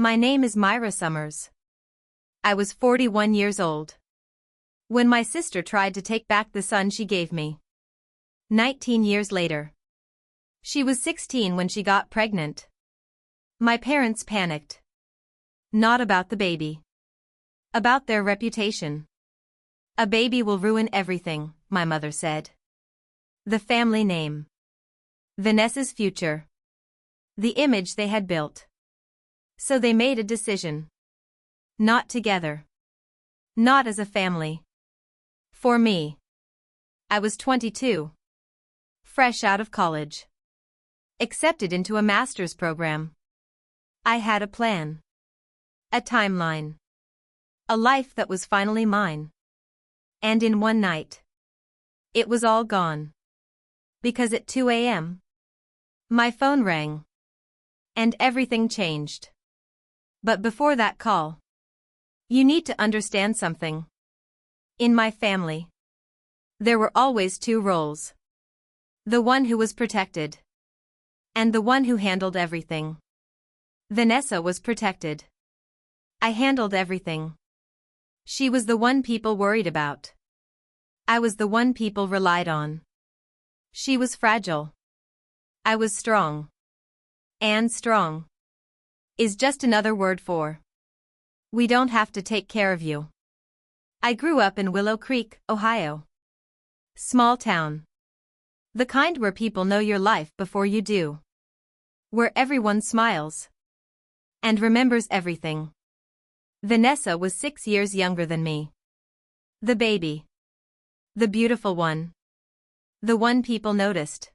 My name is Myra Summers. I was 41 years old when my sister tried to take back the son she gave me. 19 years later. She was 16 when she got pregnant. My parents panicked. Not about the baby. About their reputation. A baby will ruin everything, my mother said. The family name. Vanessa's future. The image they had built. So they made a decision. Not together. Not as a family. For me. I was 22. Fresh out of college. Accepted into a master's program. I had a plan. A timeline. A life that was finally mine. And in one night. It was all gone. Because at 2 a.m. my phone rang. And everything changed. But before that call. You need to understand something. In my family. There were always two roles. The one who was protected. And the one who handled everything. Vanessa was protected. I handled everything. She was the one people worried about. I was the one people relied on. She was fragile. I was strong. And strong is just another word for we don't have to take care of you. I grew up in Willow Creek, Ohio. Small town. The kind where people know your life before you do. Where everyone smiles. And remembers everything. Vanessa was 6 years younger than me. The baby. The beautiful one. The one people noticed.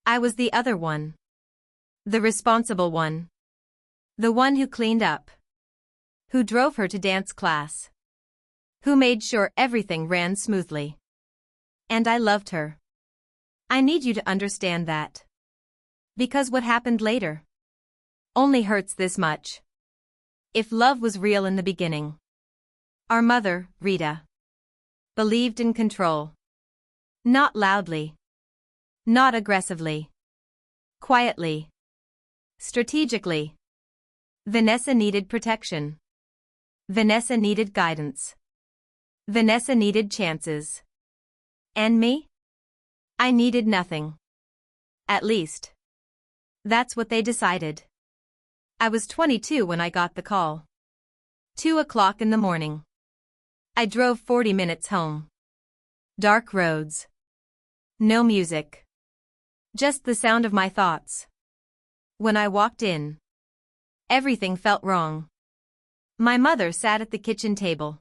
I was the other one. The responsible one. The one who cleaned up. Who drove her to dance class. Who made sure everything ran smoothly. And I loved her. I need you to understand that. Because what happened later only hurts this much. If love was real in the beginning. Our mother, Rita, believed in control. Not loudly. Not aggressively. Quietly. Strategically. Vanessa needed protection. Vanessa needed guidance. Vanessa needed chances. And me? I needed nothing. At least. That's what they decided. I was 22 when I got the call. 2 o'clock in the morning. I drove 40 minutes home. Dark roads. No music. Just the sound of my thoughts. When I walked in, everything felt wrong. My mother sat at the kitchen table.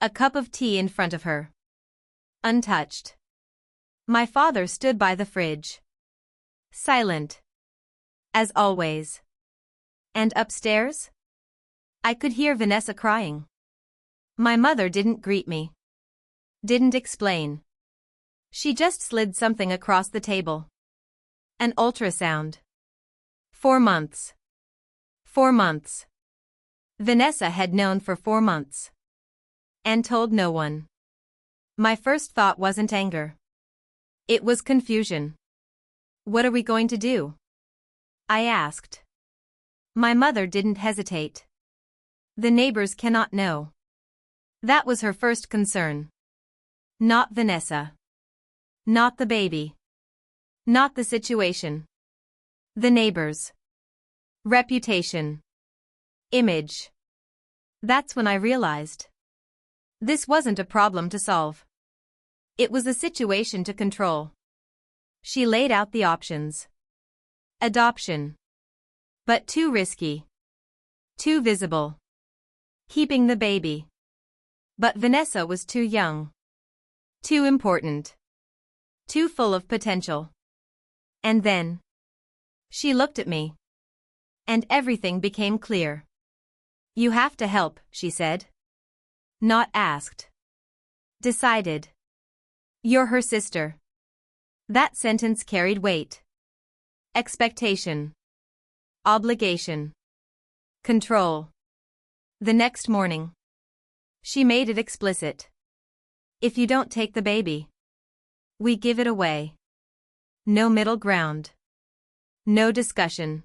A cup of tea in front of her. Untouched. My father stood by the fridge. Silent. As always. And upstairs? I could hear Vanessa crying. My mother didn't greet me. Didn't explain. She just slid something across the table. An ultrasound. 4 months. 4 months. Vanessa had known for 4 months. And told no one. My first thought wasn't anger. It was confusion. What are we going to do? I asked. My mother didn't hesitate. The neighbors cannot know. That was her first concern. Not Vanessa. Not the baby. Not the situation. The neighbors. Reputation. Image. That's when I realized. This wasn't a problem to solve. It was a situation to control. She laid out the options. Adoption. But too risky. Too visible. Keeping the baby. But Vanessa was too young. Too important. Too full of potential. And then. She looked at me. And everything became clear. You have to help, she said. Not asked. Decided. You're her sister. That sentence carried weight. Expectation. Obligation. Control. The next morning. She made it explicit. If you don't take the baby, we give it away. No middle ground. No discussion.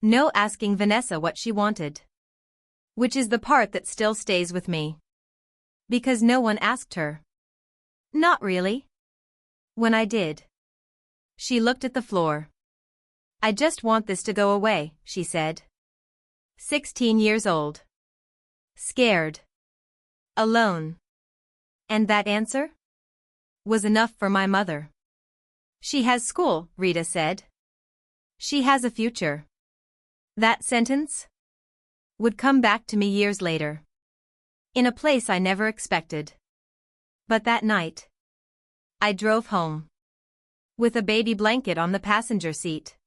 No asking Vanessa what she wanted. Which is the part that still stays with me. Because no one asked her. Not really. When I did. She looked at the floor. I just want this to go away, she said. 16 years old. Scared. Alone. And that answer? Was enough for my mother. She has school, Rita said. She has a future. That sentence would come back to me years later. In a place I never expected. But that night, I drove home. With a baby blanket on the passenger seat.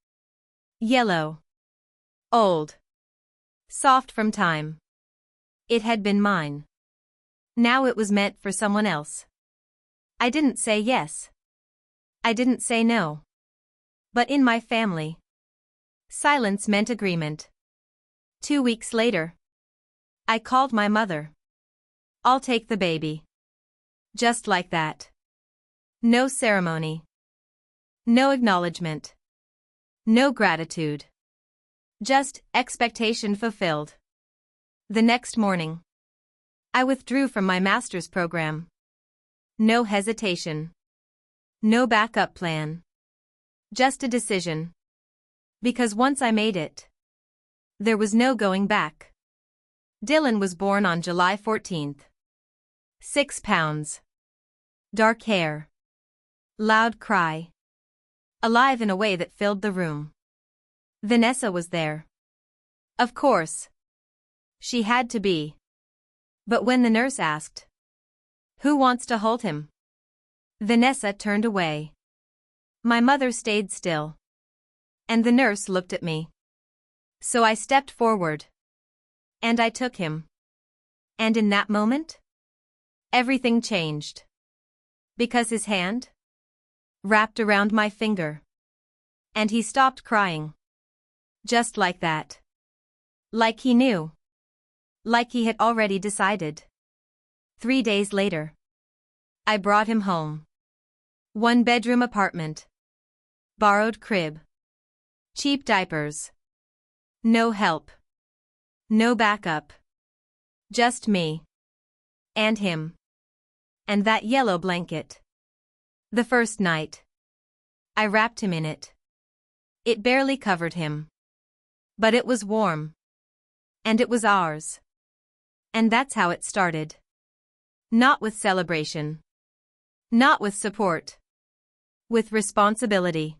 Yellow. Old. Soft from time. It had been mine. Now it was meant for someone else. I didn't say yes. I didn't say no. But in my family, silence meant agreement. 2 weeks later, I called my mother. I'll take the baby. Just like that. No ceremony. No acknowledgement. No gratitude. Just expectation fulfilled. The next morning, I withdrew from my master's program. No hesitation. No backup plan. Just a decision. Because once I made it, there was no going back. Dylan was born on July 14th. 6 pounds. Dark hair. Loud cry. Alive in a way that filled the room. Vanessa was there. Of course. She had to be. But when the nurse asked, "Who wants to hold him?" Vanessa turned away. My mother stayed still. And the nurse looked at me. So I stepped forward. And I took him. And in that moment, everything changed. Because his hand wrapped around my finger. And he stopped crying. Just like that. Like he knew. Like he had already decided. 3 days later, I brought him home. 1-bedroom apartment. Borrowed crib. Cheap diapers. No help. No backup. Just me. And him. And that yellow blanket. The first night, I wrapped him in it. It barely covered him. But it was warm. And it was ours. And that's how it started. Not with celebration. Not with support. With responsibility.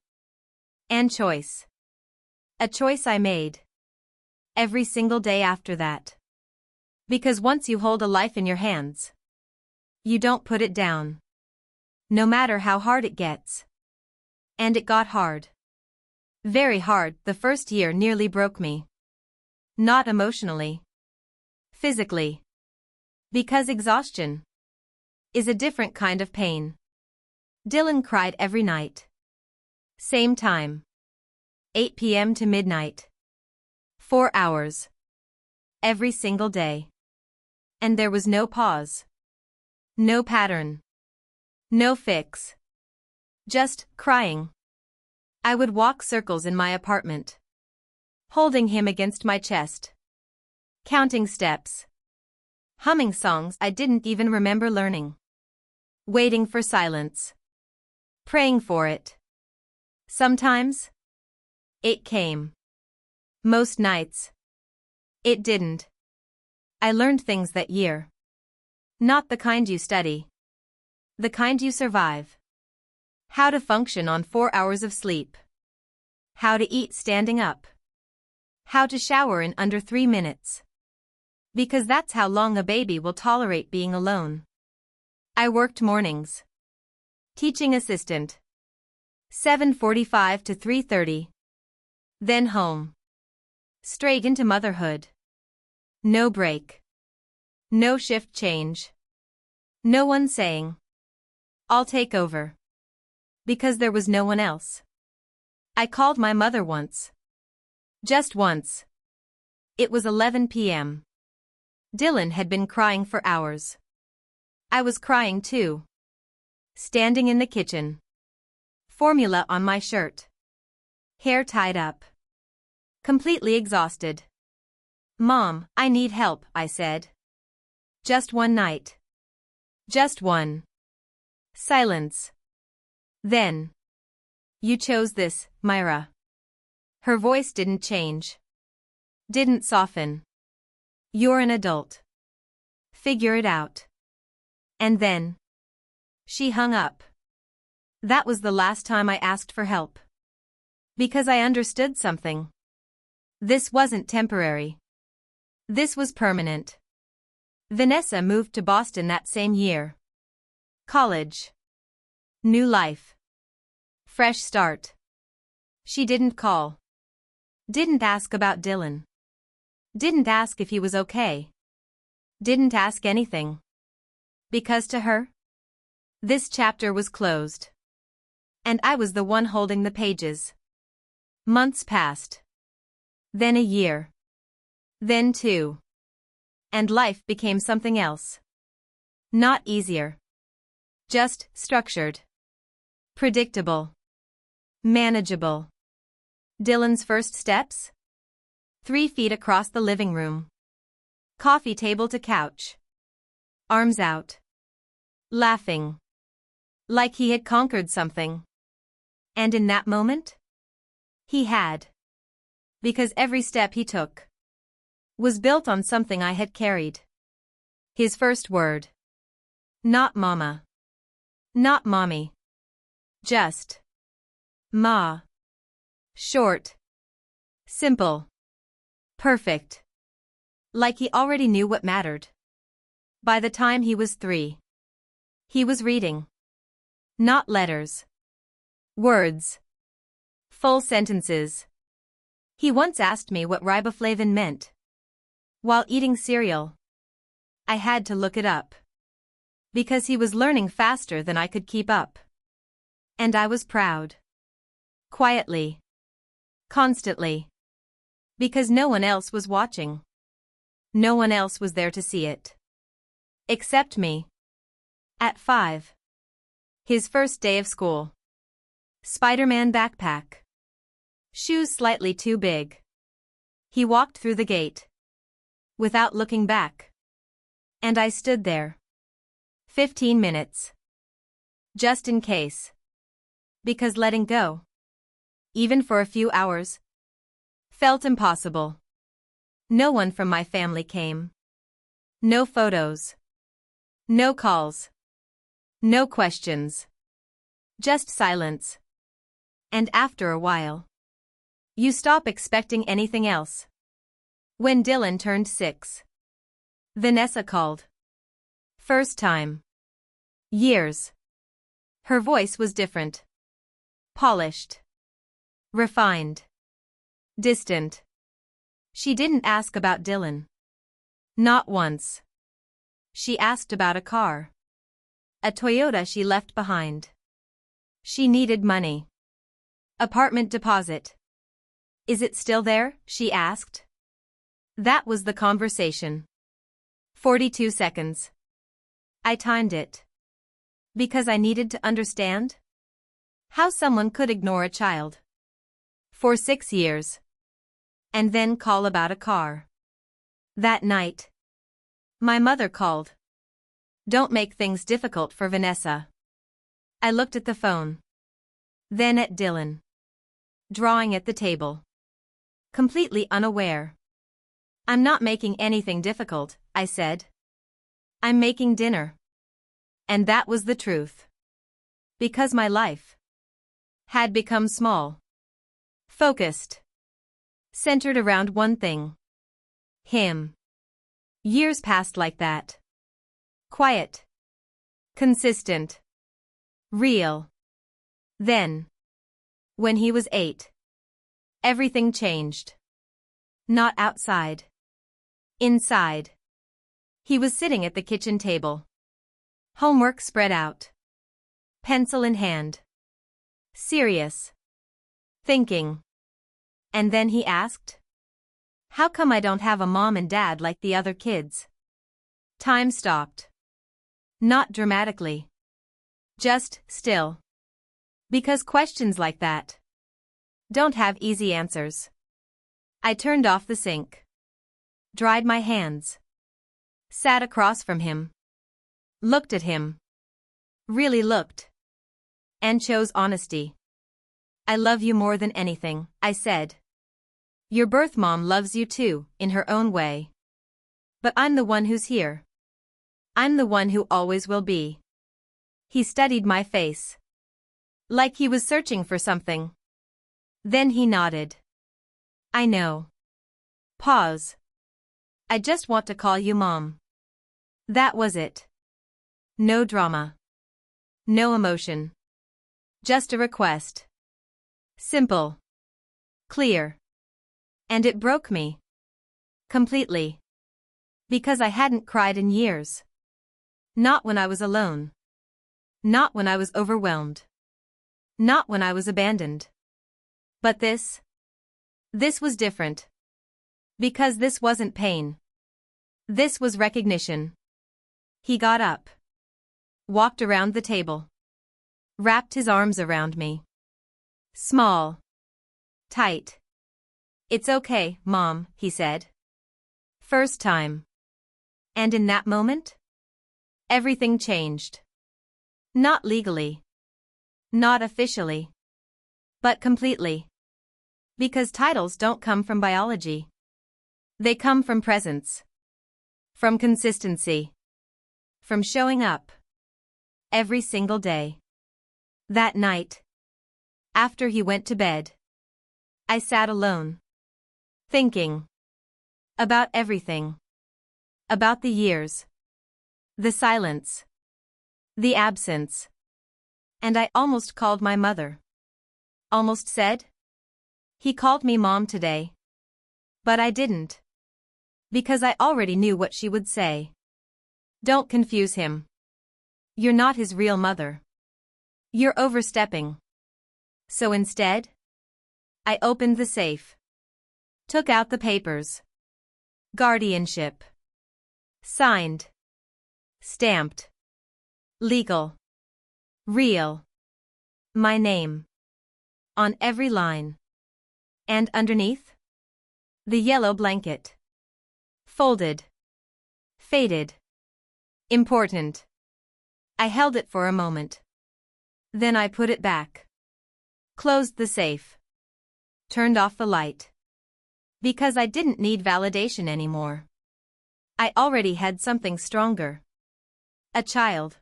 And choice. A choice I made. Every single day after that. Because once you hold a life in your hands, you don't put it down. No matter how hard it gets. And it got hard. Very hard. The first year nearly broke me. Not emotionally. Physically. Because exhaustion is a different kind of pain. Dylan cried every night. Same time. 8 p.m. to midnight. 4 hours. Every single day. And there was no pause. No pattern. No fix. Just crying. I would walk circles in my apartment. Holding him against my chest. Counting steps. Humming songs I didn't even remember learning. Waiting for silence. Praying for it. Sometimes, it came. Most nights, it didn't. I learned things that year. Not the kind you study. The kind you survive. How to function on 4 hours of sleep. How to eat standing up. How to shower in under 3 minutes. Because that's how long a baby will tolerate being alone. I worked mornings. Teaching assistant. 7:45 to 3:30. Then home. Straight into motherhood. No break. No shift change. No one saying, "I'll take over." Because there was no one else. I called my mother once. Just once. It was 11 p.m. Dylan had been crying for hours. I was crying too. Standing in the kitchen. Formula on my shirt. Hair tied up. Completely exhausted. "Mom, I need help," I said. "Just one night. Just one." Silence. Then. "You chose this, Myra." Her voice didn't change. Didn't soften. "You're an adult. Figure it out." And then. She hung up. That was the last time I asked for help. Because I understood something. This wasn't temporary. This was permanent. Vanessa moved to Boston that same year. College. New life. Fresh start. She didn't call. Didn't ask about Dylan. Didn't ask if he was okay. Didn't ask anything. Because to her, this chapter was closed. And I was the one holding the pages. Months passed. Then a year. Then 2. And life became something else. Not easier. Just structured. Predictable. Manageable. Dylan's first steps? 3 feet across the living room. Coffee table to couch. Arms out. Laughing. Like he had conquered something. And in that moment? He had. Because every step he took was built on something I had carried. His first word. Not mama. Not mommy. Just. Ma. Short. Simple. Perfect. Like he already knew what mattered. By the time he was 3. He was reading. Not letters. Words. Full sentences. He once asked me what riboflavin meant. While eating cereal. I had to look it up. Because he was learning faster than I could keep up. And I was proud. Quietly. Constantly. Because no one else was watching. No one else was there to see it. Except me. At 5. His first day of school. Spider-Man backpack. Shoes slightly too big. He walked through the gate. Without looking back. And I stood there. 15 minutes. Just in case. Because letting go, even for a few hours, felt impossible. No one from my family came. No photos. No calls. No questions. Just silence. And after a while, you stop expecting anything else. When Dylan turned 6, Vanessa called. First time. Years. Her voice was different. Polished. Refined. Distant. She didn't ask about Dylan. Not once. She asked about a car. A Toyota she left behind. She needed money. Apartment deposit. Is it still there? She asked. That was the conversation. 42 seconds. I timed it. Because I needed to understand how someone could ignore a child for 6 years and then call about a car. That night, my mother called. Don't make things difficult for Vanessa. I looked at the phone. Then at Dylan. Drawing at the table. Completely unaware. I'm not making anything difficult, I said. I'm making dinner. And that was the truth. Because my life had become small. Focused. Centered around one thing. Him. Years passed like that. Quiet. Consistent. Real. Then. When he was 8. Everything changed. Not outside. Inside. He was sitting at the kitchen table. Homework spread out. Pencil in hand. Serious. Thinking. And then he asked, how come I don't have a mom and dad like the other kids? Time stopped. Not dramatically. Just still. Because questions like that don't have easy answers. I turned off the sink. Dried my hands. Sat across from him. Looked at him. Really looked. And chose honesty. I love you more than anything, I said. Your birth mom loves you too, in her own way. But I'm the one who's here. I'm the one who always will be. He studied my face. Like he was searching for something. Then he nodded. I know. Pause. I just want to call you Mom. That was it. No drama. No emotion. Just a request. Simple. Clear. And it broke me. Completely. Because I hadn't cried in years. Not when I was alone. Not when I was overwhelmed. Not when I was abandoned. But this was different. Because this wasn't pain. This was recognition. He got up. Walked around the table. Wrapped his arms around me. Small. Tight. It's okay, Mom, he said. First time. And in that moment, everything changed. Not legally. Not officially. But completely. Because titles don't come from biology. They come from presence. From consistency. From showing up. Every single day. That night. After he went to bed. I sat alone. Thinking. About everything. About the years. The silence. The absence. And I almost called my mother. Almost said? He called me Mom today. But I didn't. Because I already knew what she would say. Don't confuse him. You're not his real mother. You're overstepping. So instead, I opened the safe. Took out the papers. Guardianship. Signed. Stamped. Legal. Real. My name. On every line. And underneath? The yellow blanket. Folded. Faded. Important. I held it for a moment. Then I put it back. Closed the safe. Turned off the light. Because I didn't need validation anymore. I already had something stronger. A child.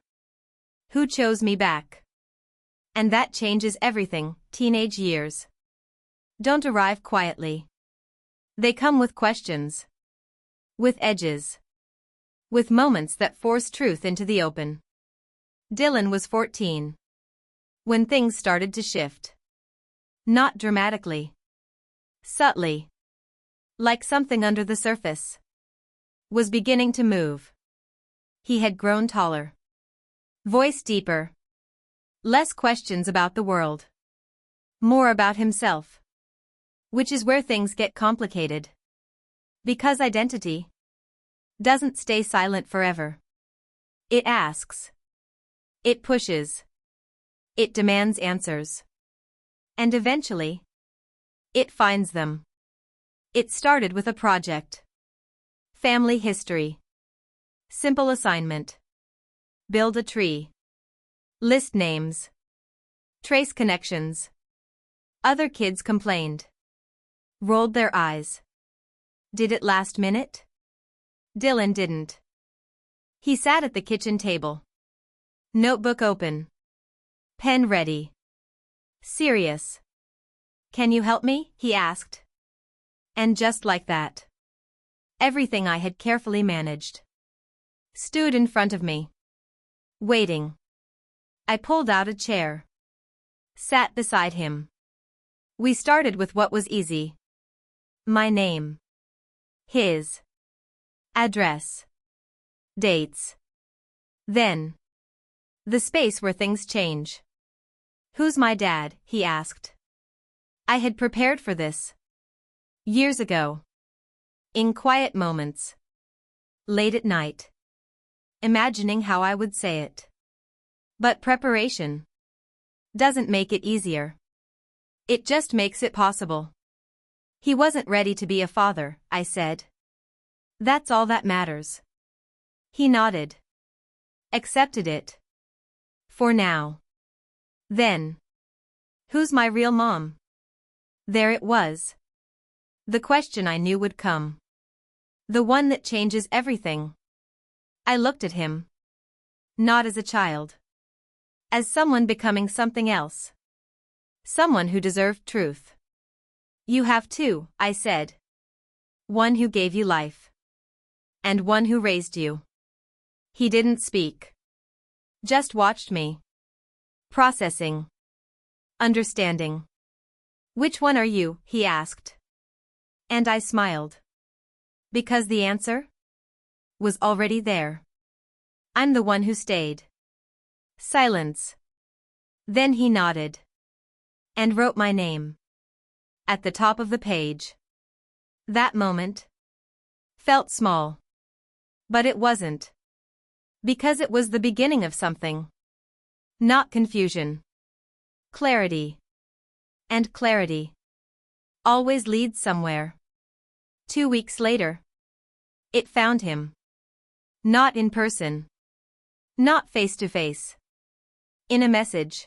Who chose me back. And that changes everything. Teenage years don't arrive quietly. They come with questions. With edges. With moments that force truth into the open. Dylan was 14. When things started to shift. Not dramatically. Subtly. Like something under the surface. Was beginning to move. He had grown taller. Voice deeper. Less questions about the world. More about himself. Which is where things get complicated. Because identity doesn't stay silent forever. It asks. It pushes. It demands answers. And eventually, it finds them. It started with a project. Family history. Simple assignment. Build a tree. List names. Trace connections. Other kids complained. Rolled their eyes. Did it last minute? Dylan didn't. He sat at the kitchen table. Notebook open. Pen ready. Serious. Can you help me? He asked. And just like that, everything I had carefully managed stood in front of me. Waiting. I pulled out a chair. Sat beside him. We started with what was easy. My name. His. Address. Dates. Then. The space where things change. Who's my dad? He asked. I had prepared for this. Years ago. In quiet moments. Late at night. Imagining how I would say it. But preparation doesn't make it easier. It just makes it possible. He wasn't ready to be a father, I said. That's all that matters. He nodded. Accepted it. For now. Then. Who's my real mom? There it was. The question I knew would come. The one that changes everything. I looked at him. Not as a child. As someone becoming something else. Someone who deserved truth. You have two, I said. One who gave you life. And one who raised you. He didn't speak. Just watched me. Processing. Understanding. Which one are you, he asked. And I smiled. Because the answer was already there. I'm the one who stayed. Silence. Then he nodded. And wrote my name. At the top of the page. That moment. Felt small. But it wasn't. Because it was the beginning of something. Not confusion. Clarity. And clarity. Always leads somewhere. 2 weeks later. It found him. Not in person. Not face to face. In a message.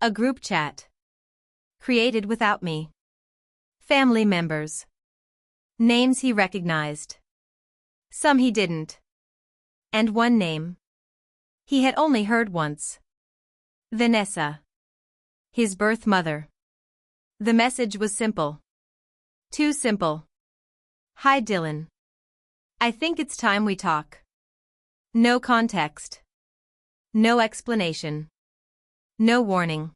A group chat. Created without me. Family members. Names he recognized. Some he didn't. And one name. He had only heard once. Vanessa. His birth mother. The message was simple. Too simple. Hi Dylan. I think it's time we talk. No context. No explanation. No warning.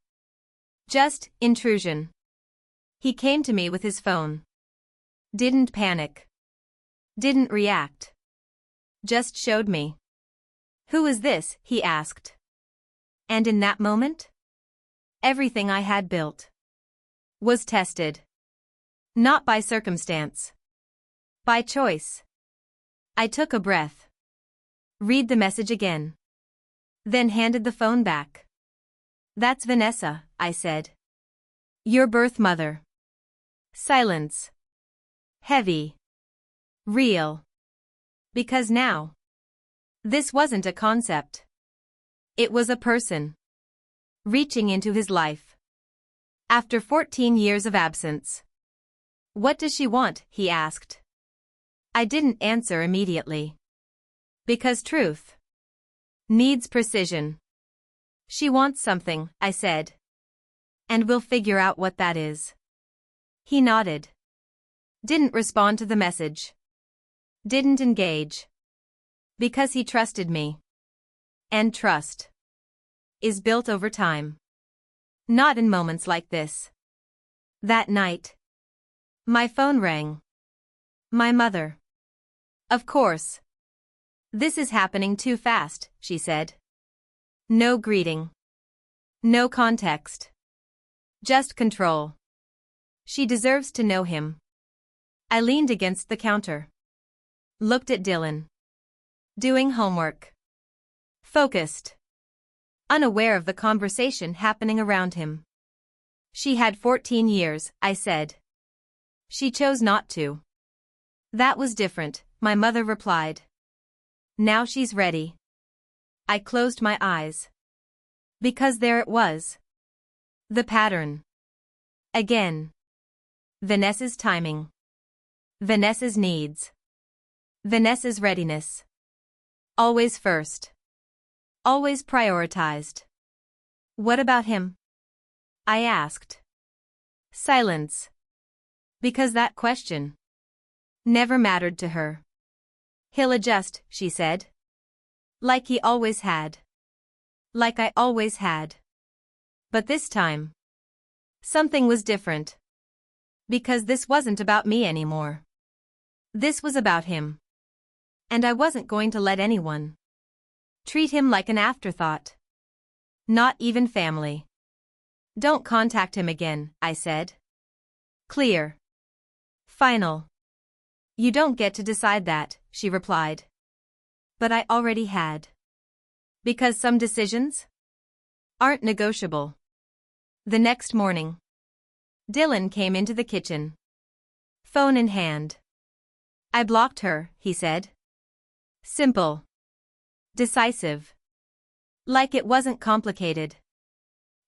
Just intrusion. He came to me with his phone. Didn't panic. Didn't react. Just showed me. Who is this? He asked. And in that moment, everything I had built was tested. Not by circumstance. By choice. I took a breath. Read the message again. Then handed the phone back. That's Vanessa, I said. Your birth mother. Silence. Heavy. Real. Because now. This wasn't a concept. It was a person. Reaching into his life. After 14 years of absence. What does she want? He asked. I didn't answer immediately. Because truth needs precision. She wants something, I said. And we'll figure out what that is. He nodded. Didn't respond to the message. Didn't engage. Because he trusted me. And trust is built over time. Not in moments like this. That night. My phone rang. My mother. Of course. This is happening too fast, she said. No greeting. No context. Just control. She deserves to know him. I leaned against the counter. Looked at Dylan. Doing homework. Focused. Unaware of the conversation happening around him. She had 14 years, I said. She chose not to. That was different, my mother replied. Now she's ready. I closed my eyes. Because there it was. The pattern. Again. Vanessa's timing. Vanessa's needs. Vanessa's readiness. Always first. Always prioritized. What about him? I asked. Silence. Because that question never mattered to her. He'll adjust, she said. Like he always had. Like I always had. But this time, something was different. Because this wasn't about me anymore. This was about him. And I wasn't going to let anyone treat him like an afterthought. Not even family. Don't contact him again, I said. Clear. Final. You don't get to decide that, she replied. But I already had. Because some decisions aren't negotiable. The next morning, Dylan came into the kitchen. Phone in hand. I blocked her, he said. Simple. Decisive. Like it wasn't complicated.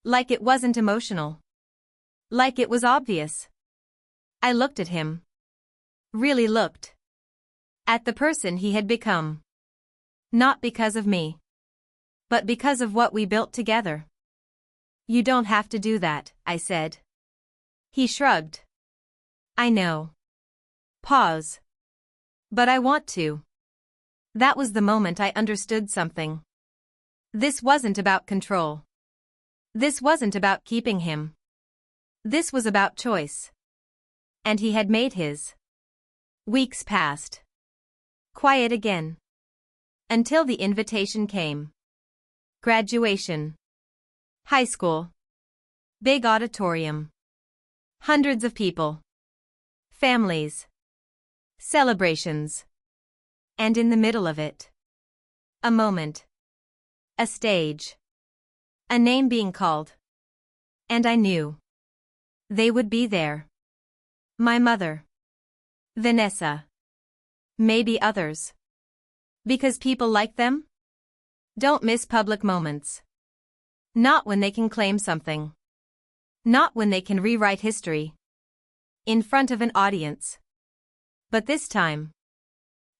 Like it wasn't emotional. Like it was obvious. I looked at him. Really looked. At the person he had become. Not because of me. But because of what we built together. You don't have to do that, I said. He shrugged. I know. Pause. But I want to. That was the moment I understood something. This wasn't about control. This wasn't about keeping him. This was about choice. And he had made his. Weeks passed. Quiet again. Until the invitation came. Graduation. High school. Big auditorium. Hundreds of people. Families. Celebrations. And in the middle of it. A moment. A stage. A name being called. And I knew. They would be there. My mother. Vanessa. Maybe others. Because people like them? Don't miss public moments. Not when they can claim something. Not when they can rewrite history. In front of an audience. But this time.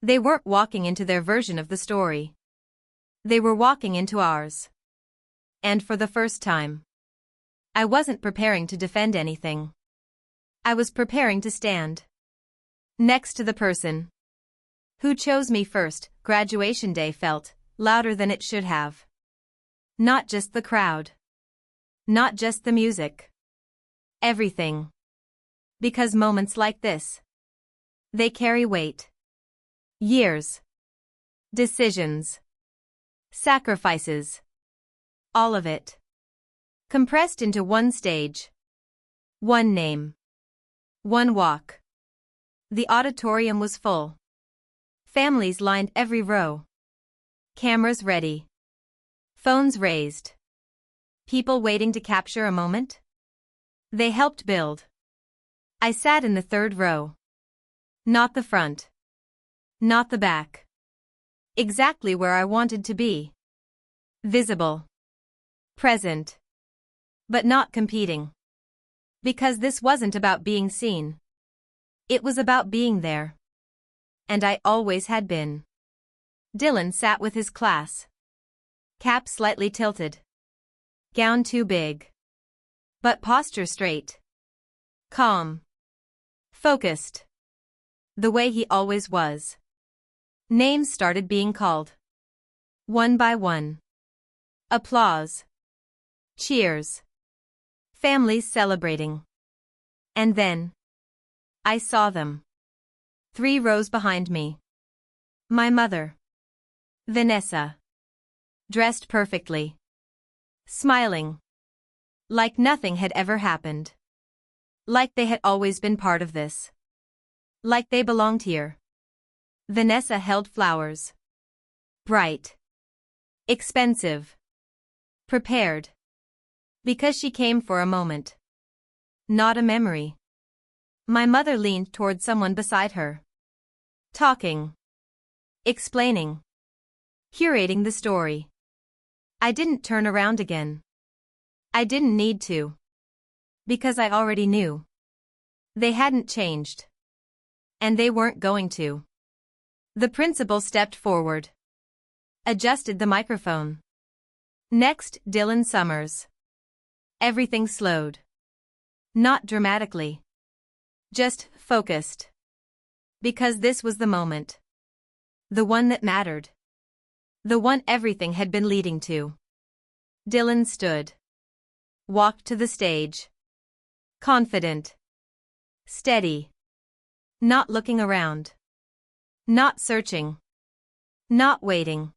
They weren't walking into their version of the story. They were walking into ours. And for the first time. I wasn't preparing to defend anything. I was preparing to stand. Next to the person. Who chose me first. Graduation day felt louder than it should have. Not just the crowd. Not just the music. Everything. Because moments like this. They carry weight. Years. Decisions. Sacrifices. All of it. Compressed into one stage. One name. One walk. The auditorium was full. Families lined every row. Cameras ready. Phones raised. People waiting to capture a moment? They helped build. I sat in the third row. Not the front. Not the back. Exactly where I wanted to be. Visible. Present. But not competing. Because this wasn't about being seen. It was about being there. And I always had been. Dylan sat with his class. Cap slightly tilted. Gown too big. But posture straight. Calm. Focused. The way he always was. Names started being called. One by one. Applause. Cheers. Families celebrating. And then. I saw them. 3 rows behind me. My mother. Vanessa. Dressed perfectly. Smiling. Like nothing had ever happened. Like they had always been part of this. Like they belonged here. Vanessa held flowers. Bright. Expensive. Prepared. Because she came for a moment. Not a memory. My mother leaned toward someone beside her. Talking. Explaining. Curating the story. I didn't turn around again. I didn't need to. Because I already knew. They hadn't changed. And they weren't going to. The principal stepped forward. Adjusted the microphone. Next, Dylan Summers. Everything slowed. Not dramatically. Just focused. Because this was the moment. The one that mattered. The one everything had been leading to. Dylan stood. Walked to the stage. Confident. Steady. Not looking around. Not searching. Not waiting.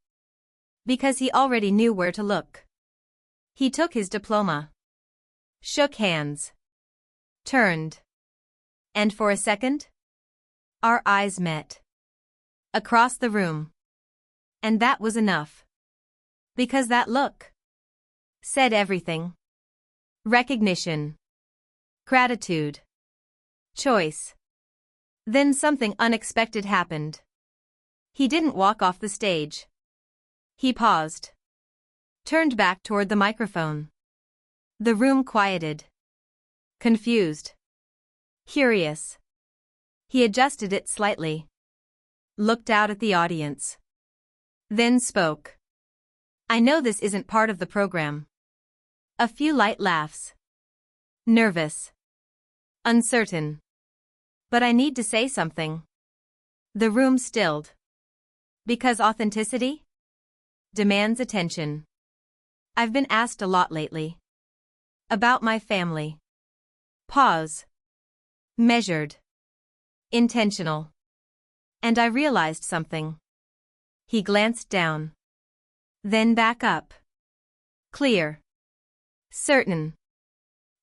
Because he already knew where to look. He took his diploma. Shook hands. Turned. And for a second? Our eyes met. Across the room. And that was enough. Because that look said everything. Recognition. Gratitude. Choice. Then something unexpected happened. He didn't walk off the stage. He paused. Turned back toward the microphone. The room quieted. Confused. Curious. He adjusted it slightly. Looked out at the audience. Then spoke. I know this isn't part of the program. A few light laughs. Nervous. Uncertain. But I need to say something. The room stilled. Because authenticity demands attention. I've been asked a lot lately. About my family. Pause. Measured. Intentional. And I realized something. He glanced down. Then back up. Clear. Certain.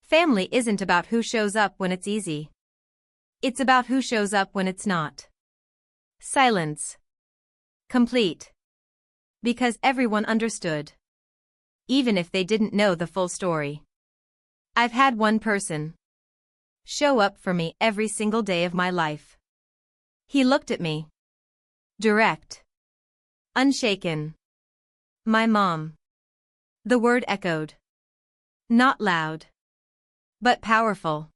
Family isn't about who shows up when it's easy. It's about who shows up when it's not. Silence. Complete. Because everyone understood. Even if they didn't know the full story. I've had one person show up for me every single day of my life. He looked at me. Direct. Unshaken. My mom. The word echoed. Not loud. But powerful.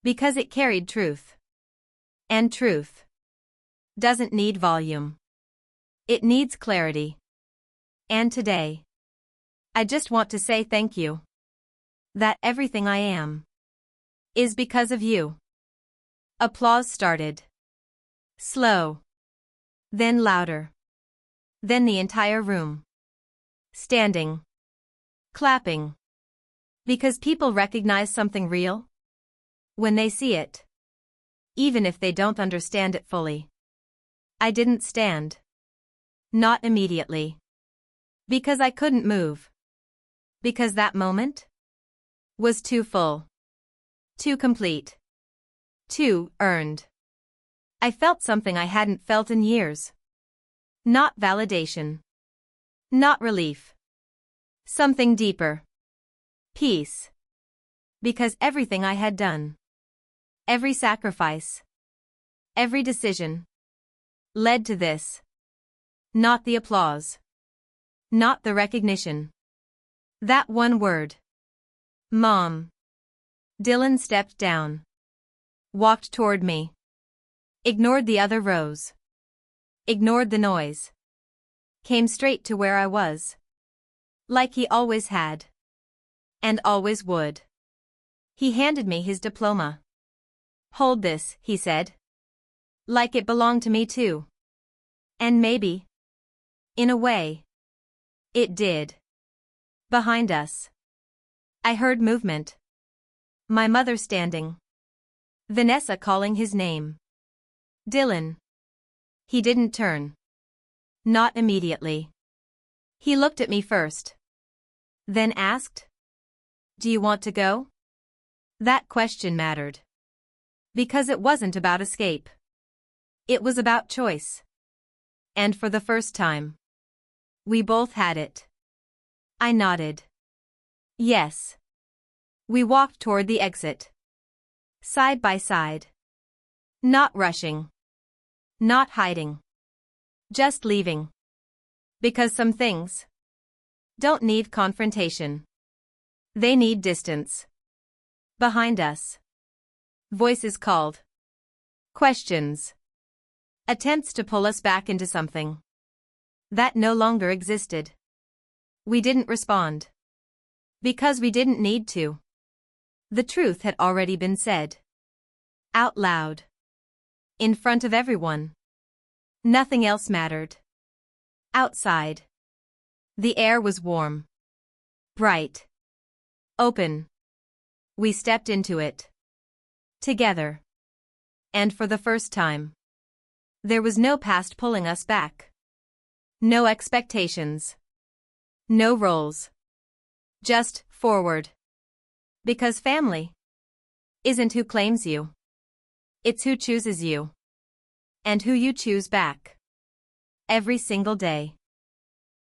Because it carried truth. And truth doesn't need volume. It needs clarity. And today, I just want to say thank you. That everything I am is because of you. Applause started. Slow. Then louder. Then the entire room. Standing. Clapping. Because people recognize something real when they see it. Even if they don't understand it fully. I didn't stand. Not immediately. Because I couldn't move. Because that moment was too full. Too complete. Too earned. I felt something I hadn't felt in years. Not validation. Not relief. Something deeper. Peace. Because everything I had done. Every sacrifice. Every decision. Led to this. Not the applause. Not the recognition. That one word. Mom. Dylan stepped down. Walked toward me. Ignored the other rows. Ignored the noise. Came straight to where I was. Like he always had. And always would. He handed me his diploma. Hold this, he said. Like it belonged to me too. And maybe, in a way, it did. Behind us, I heard movement. My mother standing. Vanessa calling his name. Dylan. He didn't turn. Not immediately. He looked at me first. Then asked, do you want to go? That question mattered. Because it wasn't about escape. It was about choice. And for the first time, we both had it. I nodded. Yes. We walked toward the exit. Side by side. Not rushing. Not hiding. Just leaving. Because some things don't need confrontation. They need distance. Behind us. Voices called. Questions. Attempts to pull us back into something that no longer existed. We didn't respond. Because we didn't need to. The truth had already been said. Out loud. In front of everyone. Nothing else mattered. Outside. The air was warm. Bright. Open. We stepped into it. Together. And for the first time. There was no past pulling us back. No expectations. No roles. Just forward. Because family isn't who claims you. It's who chooses you. And who you choose back. Every single day.